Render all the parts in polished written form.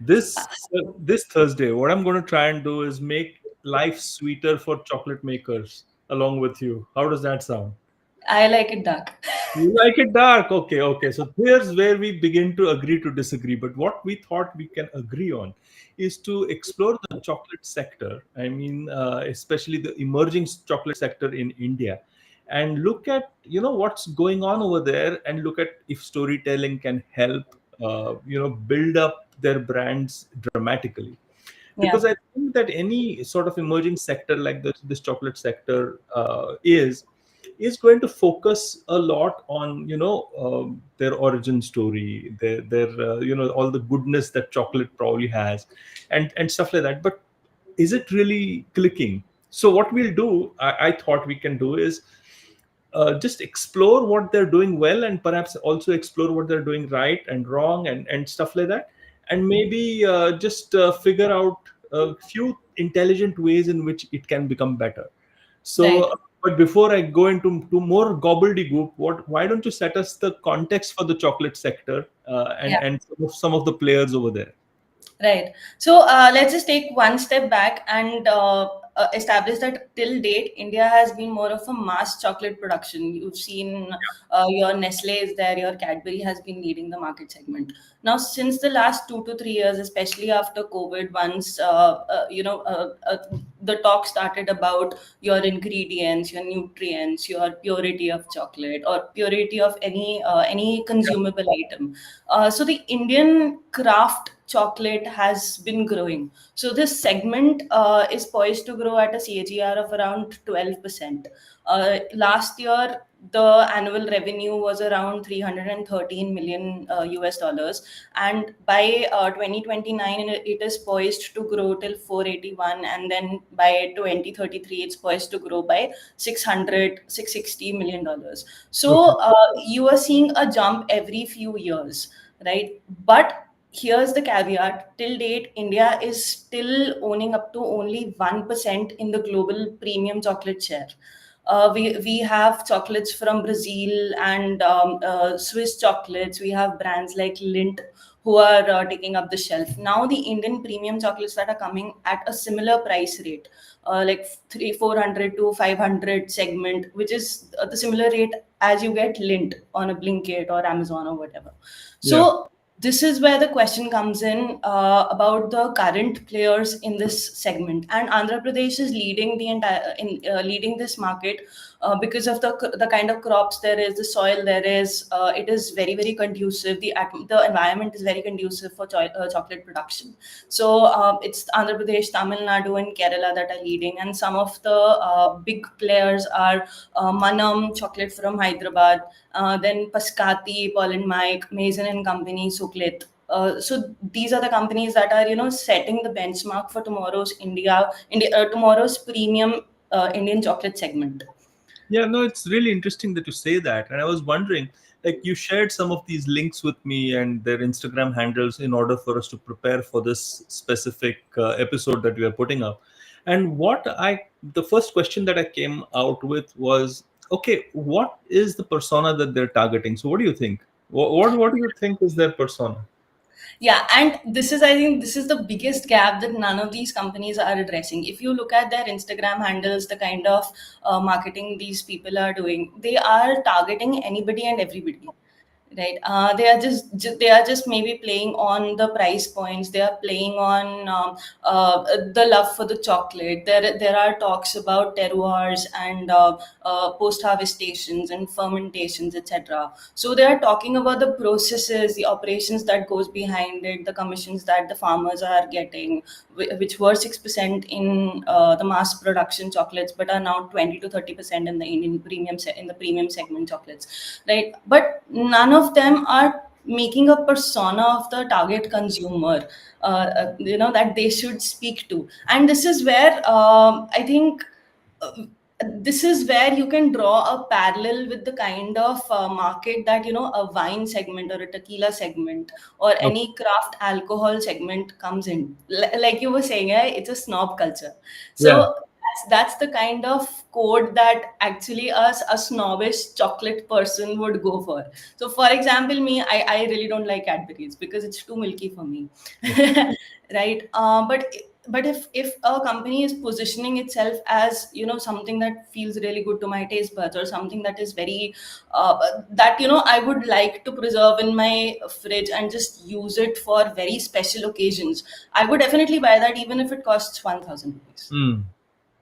This Thursday, what I'm going to try and do is make life sweeter for chocolate makers along with you. How does that sound? I like it dark. You like it dark? Okay, okay. So here's where we begin to agree to disagree. But what we thought we can agree on is to explore the chocolate sector. I mean, especially the emerging chocolate sector in India, and look at what's going on over there, and look at if storytelling can help build up their brands dramatically. Yeah. Because I think that any sort of emerging sector like this chocolate sector is going to focus a lot on their origin story, their all the goodness that chocolate probably has, and stuff like that. But is it really clicking? So what we'll do, I thought we can do is just explore what they're doing well, and perhaps also explore what they're doing right and wrong, and stuff like that, and maybe just figure out a few intelligent ways in which it can become better. Right. So but before I go into more gobbledygook, why don't you set us the context for the chocolate sector, and Yeah. some of the players over there. Right. So let's just take one step back and establish that till date, India has been more of a mass chocolate production. You've seen your Nestle is there, your Cadbury has been leading the market segment. Now, since the last 2 to 3 years, especially after COVID, once the talk started about your ingredients, your nutrients, your purity of chocolate, or purity of any consumable item. So the Indian craft chocolate has been growing. So this segment is poised to grow at a CAGR of around 12%. Last year, the annual revenue was around 313 million US dollars, and by 2029 it is poised to grow till 481, and then by 2033 it's poised to grow by 660 million dollars. Okay. So you are seeing a jump every few years, right? But here's the caveat: till date, India is still owning up to only 1% in the global premium chocolate share. We have chocolates from Brazil and Swiss chocolates. We have brands like Lindt who are taking up the shelf. Now the Indian premium chocolates that are coming at a similar price rate, like 400 to 500 segment, which is the similar rate as you get Lindt on a Blinkit or Amazon or whatever. Yeah. So this is where the question comes in about the current players in this segment, and Andhra Pradesh is leading the entire leading this market because of the kind of crops there is, the soil there is. It is very very conducive. The environment is very conducive for chocolate production. So it's Andhra Pradesh, Tamil Nadu, and Kerala that are leading, and some of the big players are Manam chocolate from Hyderabad, then Pascati, Paul and Mike, Mason and Company, Suklet. So these are the companies that are setting the benchmark for tomorrow's premium Indian chocolate segment. Yeah, no, it's really interesting that you say that. And I was wondering, like, you shared some of these links with me and their Instagram handles in order for us to prepare for this specific episode that we are putting up. And the first question that I came out with was, okay, what is the persona that they're targeting? So, what do you think? What do you think is their persona? Yeah, and I think this is the biggest gap that none of these companies are addressing. If you look at their Instagram handles, the kind of marketing these people are doing, they are targeting anybody and everybody. Right. They are just maybe playing on the price points. They are playing on the love for the chocolate. There are talks about terroirs and post harvest stations and fermentations, etc. So they are talking about the processes, the operations that goes behind it, the commissions that the farmers are getting, which were 6% in the mass production chocolates, but are now 20 to 30% in the in the premium segment chocolates, right? But none of them are making a persona of the target consumer, that they should speak to. And this is where I think uh, this is where you can draw a parallel with the kind of market that a wine segment or a tequila segment or Okay. any craft alcohol segment comes in. Like you were saying, it's a snob culture. Yeah. So that's the kind of code that actually a snobbish chocolate person would go for. So for example, me, I really don't like Cadbury's because it's too milky for me. Right? But if a company is positioning itself as, you know, something that feels really good to my taste buds, or something that is very that, you know, I would like to preserve in my fridge and just use it for very special occasions, I would definitely buy that even if it costs 1,000 rupees. Mm.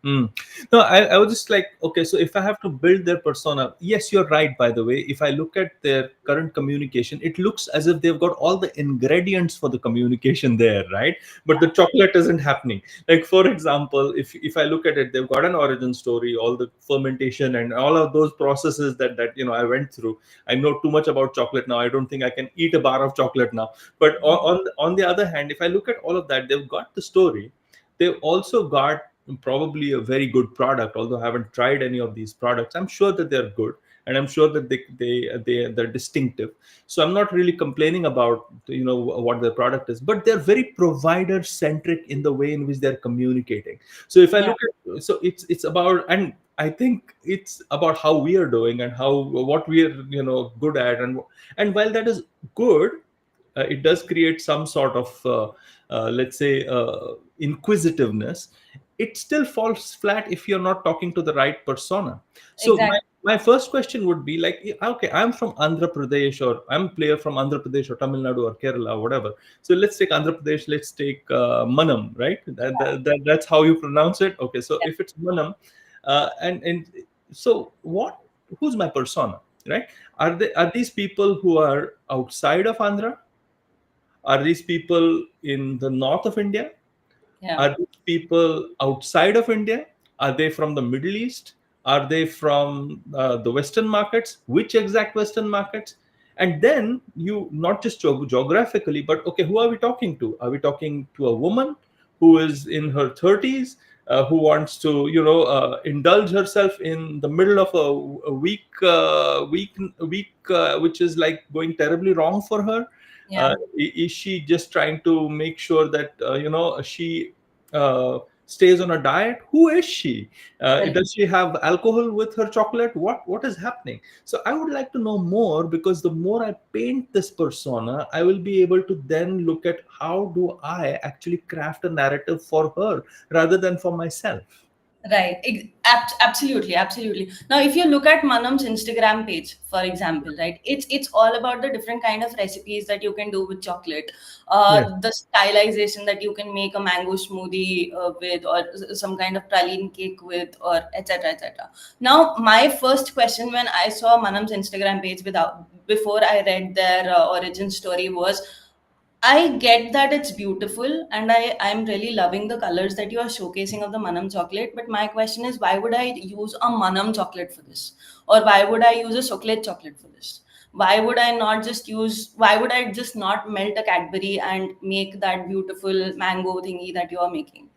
Mm. No, I was just like, okay, so if I have to build their persona, yes, you're right, by the way. If I look at their current communication, it looks as if they've got all the ingredients for the communication there, right? But the chocolate isn't happening. Like, for example, if I look at it, they've got an origin story, all the fermentation and all of those processes that you know I went through. I know too much about chocolate now. I don't think I can eat a bar of chocolate now. But on the other hand, if I look at all of that, they've got the story. They've also got probably a very good product, although I haven't tried any of these products. I'm sure that they're good, and I'm sure that they're distinctive. So I'm not really complaining about, you know, what their product is, but they're very provider centric in the way in which they're communicating. So if I Yeah, look at, so it's about, and I think it's about how we are doing and how what we are, you know, good at. And while that is good, it does create some sort of let's say inquisitiveness. It still falls flat if you're not talking to the right persona. So exactly. my first question would be like, okay, I'm from Andhra Pradesh, or I'm a player from Andhra Pradesh or Tamil Nadu or Kerala or whatever. So let's take Andhra Pradesh, let's take Manam, right? That's how you pronounce it. Okay, so Yeah, if it's Manam, and so what, who's my persona, right? Are these people who are outside of Andhra? Are these people in the north of India? yeah, Are these people outside of India? Are they from the Middle East? Are they from the Western markets? Which exact Western markets? And then you not just geographically, but okay, who are we talking to? Are we talking to a woman who is in her 30s, who wants to, you know, indulge herself in the middle of a week which is like going terribly wrong for her? yeah. Is she just trying to make sure that you know, she stays on a diet? Who is she? Correct. Does she have alcohol with her chocolate? What is happening? So I would like to know more, because the more I paint this persona, I will be able to then look at how do I actually craft a narrative for her rather than for myself. Right. Absolutely, absolutely. Now, if you look at Manam's Instagram page, for example, right, it's all about the different kind of recipes that you can do with chocolate, Yes. the stylization that you can make a mango smoothie with, or some kind of praline cake with, or etc. etc. Now, my first question when I saw Manam's Instagram page without before I read their origin story was, I get that it's beautiful, and I'm really loving the colors that you are showcasing of the Manam chocolate. But my question is, why would I use a Manam chocolate for this? Or why would I use a chocolate for this? Why would I just not melt a Cadbury and make that beautiful mango thingy that you are making?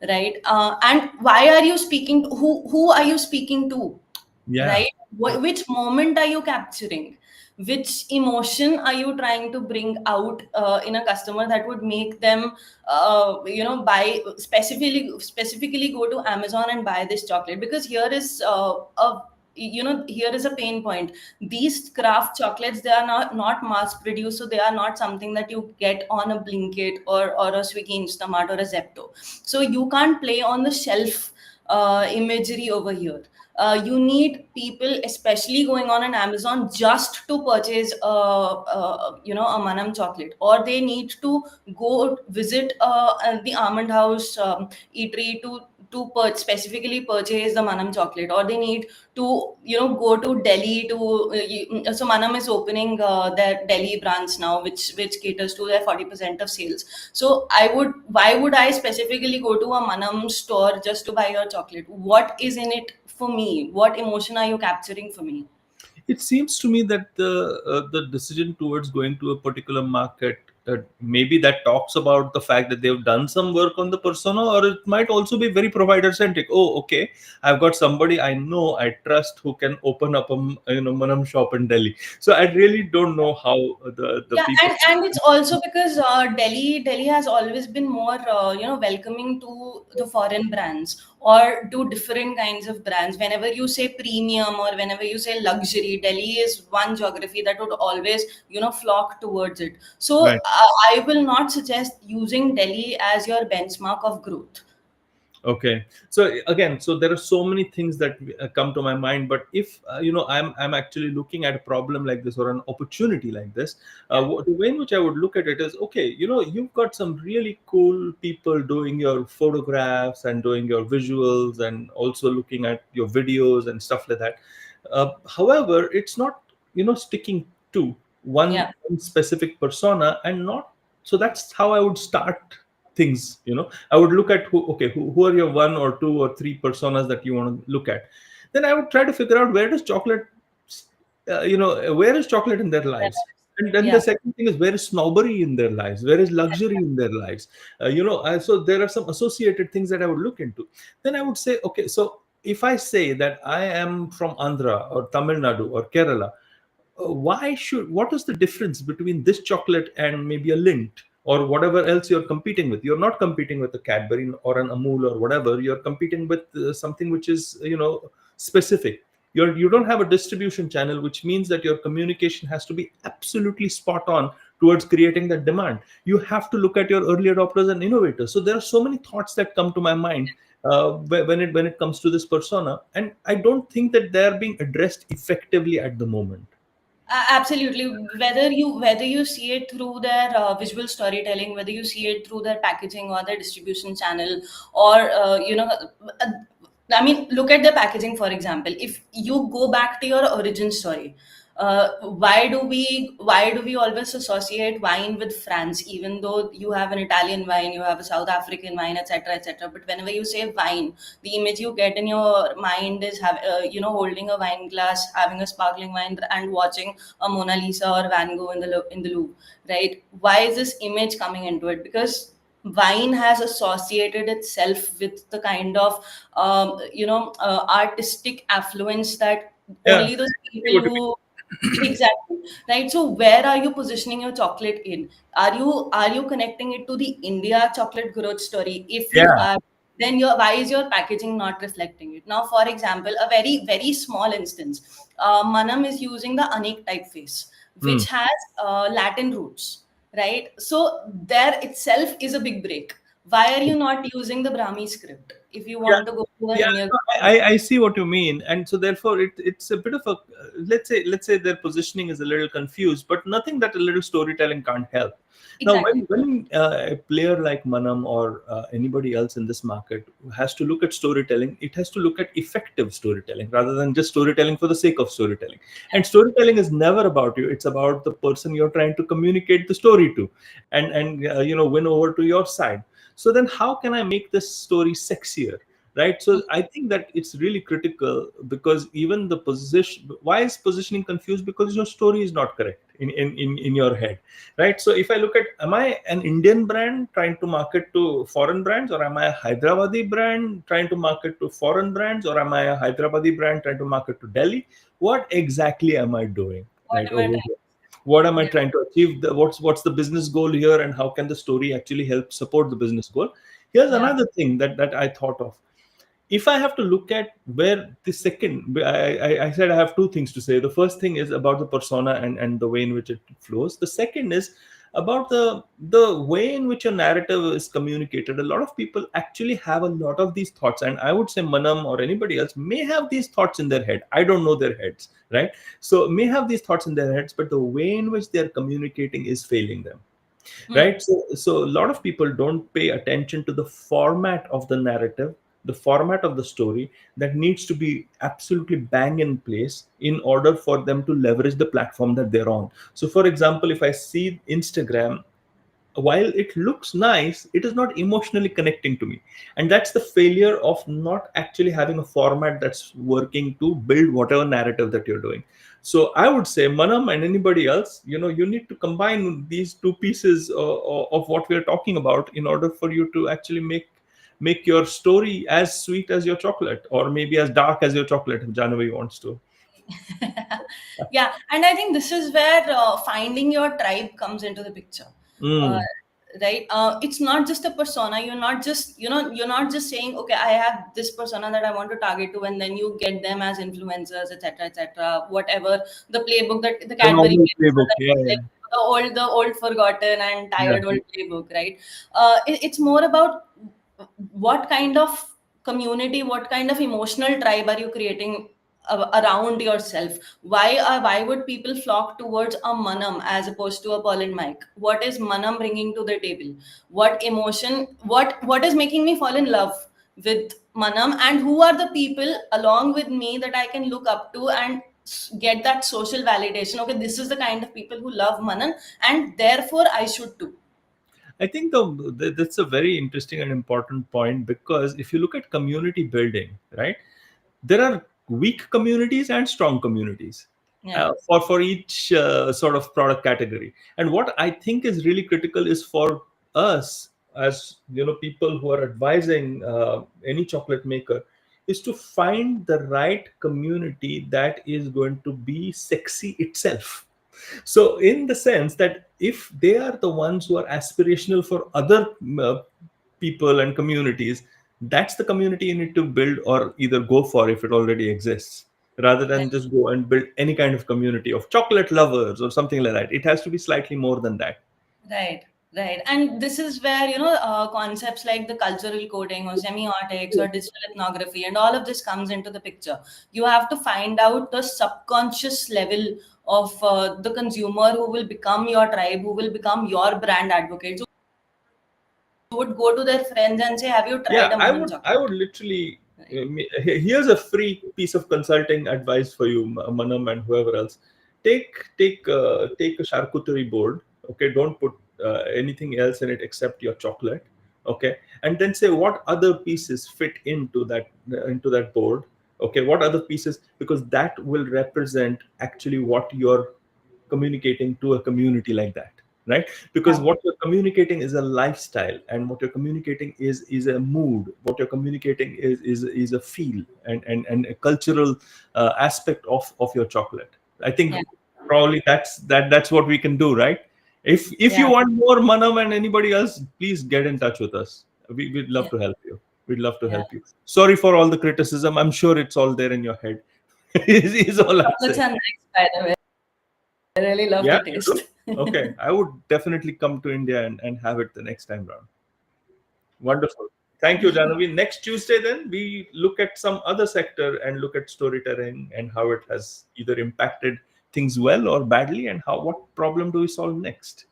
Right? And why are you speaking to, who are you speaking to? Yeah. Right? Which moment are you capturing? Which emotion are you trying to bring out in a customer that would make them buy specifically go to Amazon and buy this chocolate? Because here is here is a pain point. These craft chocolates, they are not mass produced, so they are not something that you get on a Blinkit or a Swiggy Instamart or a Zepto. So you can't play on the shelf imagery over here. You need people, especially going on an Amazon, just to purchase a Manam chocolate, or they need to go visit the Almond House eatery specifically purchase the Manam chocolate, or they need to go to Delhi to so Manam is opening their Delhi branch now, which caters to their 40% of sales. So why would I specifically go to a Manam store just to buy your chocolate? What is in it for me? What emotion are you capturing for me? It seems to me that the decision towards going to a particular market, maybe that talks about the fact that they've done some work on the persona, or it might also be very provider centric. Oh, okay, I've got somebody I know, I trust, who can open up a Manam shop in Delhi. So I really don't know how the Yeah, people. and it's also because Delhi has always been more welcoming to the foreign brands. or do different kinds of brands. Whenever you say premium or whenever you say luxury, Delhi is one geography that would always, flock towards it. So Right. I will not suggest using Delhi as your benchmark of growth. Okay. So again, so there are so many things that come to my mind. But if I'm actually looking at a problem like this or an opportunity like this, Yeah. the way in which I would look at it is, okay, you've got some really cool people doing your photographs and doing your visuals and also looking at your videos and stuff like that. However, it's not sticking to Yeah. one specific persona and not. So that's how I would start things. I would look at who are your one or two or three personas that you want to look at. Then I would try to figure out where is chocolate in their lives. And then the Yeah. second thing is, where is snobbery in their lives, where is luxury in their lives. So there are some associated things that I would look into. Then I would say, okay, so if I say that I am from Andhra or Tamil Nadu or Kerala, what is the difference between this chocolate and maybe a Lint or whatever else you're competing with? You're not competing with a Cadbury or an Amul or whatever. You're competing with something which is specific. You don't have a distribution channel, which means that your communication has to be absolutely spot on towards creating that demand. You have to look at your early adopters and innovators. So there are so many thoughts that come to my mind when it comes to this persona, and I don't think that they are being addressed effectively at the moment. Absolutely. Whether you see it through their visual storytelling, whether you see it through their packaging or their distribution channel, or uh, I mean, look at the packaging, for example. If you go back to your origin story, why do we always associate wine with France, even though you have an Italian wine, you have a South African wine, etc., etc. But whenever you say wine, the image you get in your mind is holding a wine glass, having a sparkling wine, and watching a Mona Lisa or Van Gogh in the Louvre, right? Why is this image coming into it? Because wine has associated itself with the kind of artistic affluence that Yeah, only those I see people what you who. Exactly. Right. So where are you positioning your chocolate in? Are you connecting it to the India chocolate growth story? If mean. you Yeah. are, then why is your packaging not reflecting it? Now, for example, a very, very small instance, Manam is using the Anik typeface, Hmm. which has Latin roots, right? So there itself is a big break. Why are you not using the Brahmi script if you Yeah. want to go to an Yeah, India? no, I see what you mean, and so therefore it's a bit of a, let's say their positioning is a little confused, but nothing that a little storytelling can't help. Now, Exactly. when a player like Manam or anybody else in this market has to look at storytelling, it has to look at effective storytelling rather than just storytelling for the sake of storytelling. And storytelling is never about you; it's about the person you're trying to communicate the story to, and win over to your side. So then how can I make this story sexier, right? So I think that it's really critical, because even the position, why is positioning confused? Because your story is not correct in your head, right? So if I look at, am I an Indian brand trying to market to foreign brands, or am I a Hyderabadi brand trying to market to foreign brands, or am I a Hyderabadi brand trying to market to Delhi? What exactly am I doing, What right, am I over trying? here? What am I Yeah. trying to achieve? What's the business goal here, and how can the story actually help support the business goal? Here's Yeah. another thing that I thought of. If I have to look at where the second, I said I have two things to say. The first thing is about the persona and the way in which it flows. The second is about the way in which your narrative is communicated. A lot of people actually have a lot of these thoughts, and I would say Manam or anybody else may have these thoughts in their head. I don't know their heads, right? So may have these thoughts in their heads, but the way in which they're communicating is failing them, Hmm. right? So a lot of people don't pay attention to the format of the narrative, the format of the story, that needs to be absolutely bang in place in order for them to leverage the platform that they're on. So for example, if I see Instagram, while it looks nice, it is not emotionally connecting to me. And that's the failure of not actually having a format that's working to build whatever narrative that you're doing. So I would say, Manam and anybody else, you need to combine these two pieces of what we're talking about in order for you to actually make your story as sweet as your chocolate, or maybe as dark as your chocolate, if Janavi wants to. Yeah, and I think this is where finding your tribe comes into the picture. Uh, Mm. right? It's not just a persona. You're not just, you're not just saying, okay, I have this persona that I want to target to, and then you get them as influencers, etc., etc., whatever the playbook, that the The Cadbury normal playbook, playbook. Yeah, like yeah, the old forgotten and yeah. tired old playbook, right? It's more about what kind of community, what kind of emotional tribe are you creating around yourself? Why would people flock towards a Manam as opposed to a Pearl and Mike? What is Manam bringing to the table? What emotion, what is making me fall in love with Manam, and who are the people along with me that I can look up to and get that social validation? Okay, this is the kind of people who love Manan, and therefore I should too. I think that's a very interesting and important point, because if you look at community building, right, there are weak communities and strong communities Yeah. for each sort of product category. And what I think is really critical is for us, as people who are advising any chocolate maker, is to find the right community that is going to be sexy itself. So in the sense that if they are the ones who are aspirational for other people and communities, that's the community you need to build or either go for if it already exists, rather than just go and build any kind of community of chocolate lovers or something like that. It has to be slightly more than that. Right, right. And this is where, concepts like the cultural coding or semiotics or digital ethnography and all of this comes into the picture. You have to find out the subconscious level of the consumer who will become your tribe, who will become your brand advocate. So you would go to their friends and say, have you tried Yeah, a i Manan would i chocolate? would literally Right. here's a free piece of consulting advice for you, Manam and whoever else. Take a charcuterie board. Okay, don't put anything else in it except your chocolate. Okay, and then say what other pieces fit into that board. Okay, what other pieces, because that will represent actually what you're communicating to a community like that, right? Because Yeah. what you're communicating is a lifestyle, and what you're communicating is a mood. What you're communicating is a feel and a cultural aspect of your chocolate. I think Yeah. probably that's what we can do, right? If you Yeah. want more Manam and anybody else, please get in touch with us. We'd love Yeah. to help you. We'd love to Yeah. help you. Sorry for all the criticism. I'm sure it's all there in your head. is all I'm Chocolates saying. are nice, by the way. I really love Yeah, the you do? taste. Okay. I would definitely come to India and have it the next time round. Wonderful. Thank you, Janavi. Next Tuesday, then, we look at some other sector and look at storytelling and how it has either impacted things well or badly, and how what problem do we solve next.